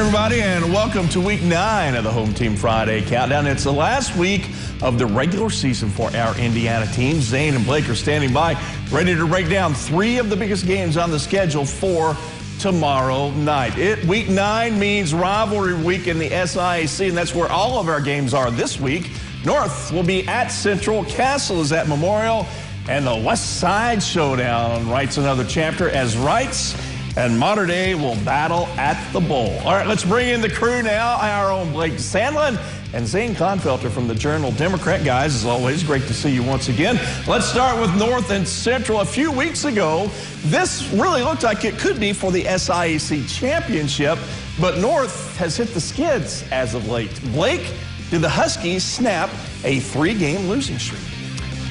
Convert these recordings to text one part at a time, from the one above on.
everybody, and welcome to week 9 of the Home Team Friday Countdown. It's the last week of the regular season for our Indiana team. Zane and Blake are standing by, ready to break down 3 of the biggest games on the schedule for tomorrow night. Week 9 means rivalry week in the SIAC, and that's where all of our games are this week. North will be at Central, Castle is at Memorial, and the West Side Showdown writes another chapter as Wrights and Mater Dei will battle at the Bowl. All right, let's bring in the crew now. Our own Blake Sandlin and Zane Konfelter from the Journal-Democrat. Guys, as always, great to see you once again. Let's start with North and Central. A few weeks ago, this really looked like it could be for the SIAC championship, but North has hit the skids as of late. Blake, did the Huskies snap a 3-game losing streak?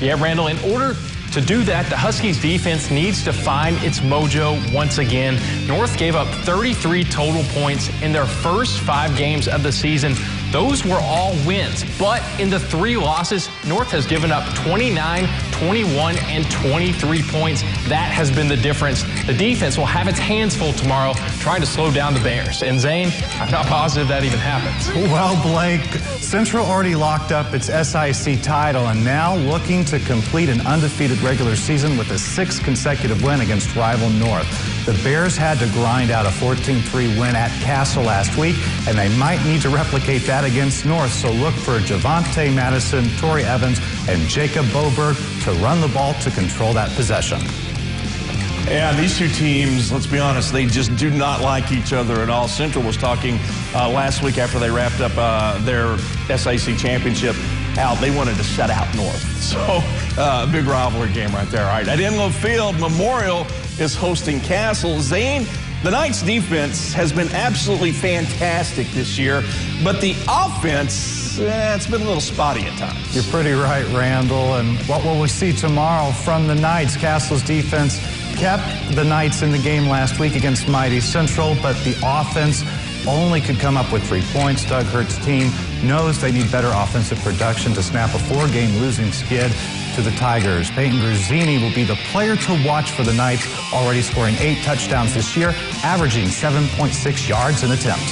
Yeah, Randall, in order to do that, the Huskies defense needs to find its mojo once again. North gave up 33 total points in their first 5 games of the season. Those were all wins, but in the 3 losses, North has given up 29, 21, and 23 points. That has been the difference. The defense will have its hands full tomorrow trying to slow down the Bears. And Zane, I'm not positive that even happens. Well, Blake, Central already locked up its SIC title and now looking to complete an undefeated regular season with a 6th consecutive win against rival North. The Bears had to grind out a 14-3 win at Castle last week, and they might need to replicate that against North, so look for Javante Madison, Torrey Evans, and Jacob Boberg to run the ball to control that possession. Yeah, these two teams, let's be honest, they just do not like each other at all. Central was talking last week after they wrapped up their SIC championship out. They wanted to shut out North. So, big rivalry game right there. All right, at Enlow Field, Memorial is hosting Castle. Zane, the Knights' defense has been absolutely fantastic this year, but the offense, it's been a little spotty at times. You're pretty right, Randall. And what will we see tomorrow from the Knights? Castle's defense kept the Knights in the game last week against Mighty Central, but the offense only could come up with 3 points. Doug Hurt's team knows they need better offensive production to snap a 4-game losing skid to the Tigers. Peyton Gruzzini will be the player to watch for the Knights, already scoring 8 touchdowns this year, averaging 7.6 yards an attempt.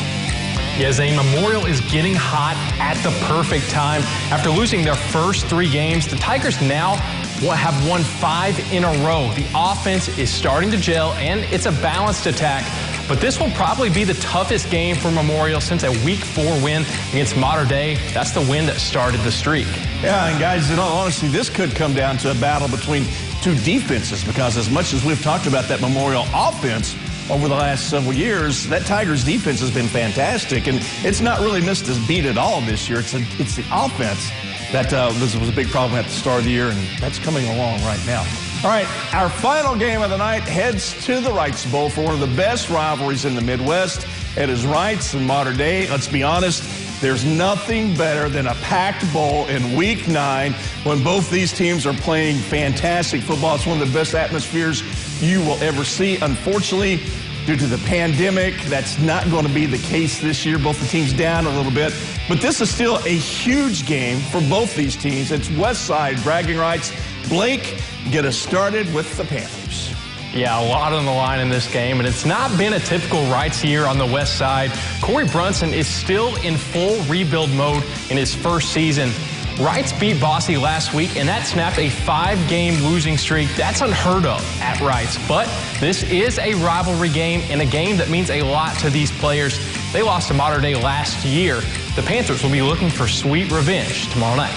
Yeah, Zane, Memorial is getting hot at the perfect time. After losing their first 3 games, the Tigers now have won 5 in a row. The offense is starting to gel, and it's a balanced attack. But this will probably be the toughest game for Memorial since a Week 4 win against Mater Dei. That's the win that started the streak. Yeah, and guys, in all honesty, this could come down to a battle between 2 defenses, because as much as we've talked about that Memorial offense over the last several years, that Tigers defense has been fantastic, and it's not really missed a beat at all this year. It's the offense that was a big problem at the start of the year, and that's coming along right now. All right, our final game of the night heads to the Wrights Bowl for one of the best rivalries in the Midwest. It is Wrights and Mater Dei. Let's be honest, there's nothing better than a packed bowl in Week 9 when both these teams are playing fantastic football. It's one of the best atmospheres you will ever see. Unfortunately, due to the pandemic, that's not going to be the case this year. Both the teams down a little bit. But this is still a huge game for both these teams. It's West Side bragging rights. Blake, get us started with the Panthers. Yeah, a lot on the line in this game, and it's not been a typical Wrights year on the West Side. Corey Brunson is still in full rebuild mode in his first season. Wrights beat Bosse last week, and that snapped a 5-game losing streak. That's unheard of at Wrights, but this is a rivalry game and a game that means a lot to these players. They lost to Mater Dei last year. The Panthers will be looking for sweet revenge tomorrow night.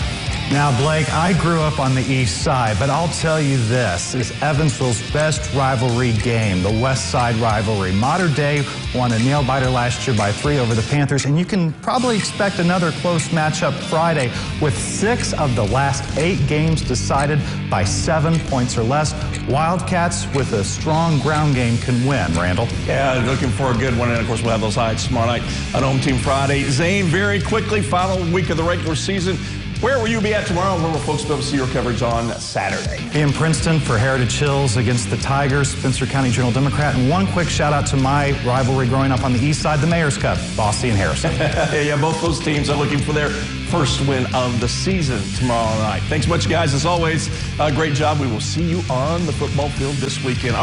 Now, Blake, I grew up on the east side, but I'll tell you this is Evansville's best rivalry game, the West Side rivalry. Mater Dei won a nail-biter last year by 3 over the Panthers, and you can probably expect another close matchup Friday with 6 of the last 8 games decided by 7 points or less. Wildcats with a strong ground game can win, Randall. Yeah, looking for a good one, and of course we'll have those highlights tomorrow night on Home Team Friday. Zane, very quickly, final week of the regular season. Where will you be at tomorrow? Where will folks be able to see your coverage on Saturday? Be in Princeton for Heritage Hills against the Tigers, Spencer County Journal-Democrat. And one quick shout out to my rivalry growing up on the east side, the Mayor's Cup, Bosse and Harrison. Yeah, both those teams are looking for their first win of the season tomorrow night. Thanks much, guys. As always, great job. We will see you on the football field this weekend.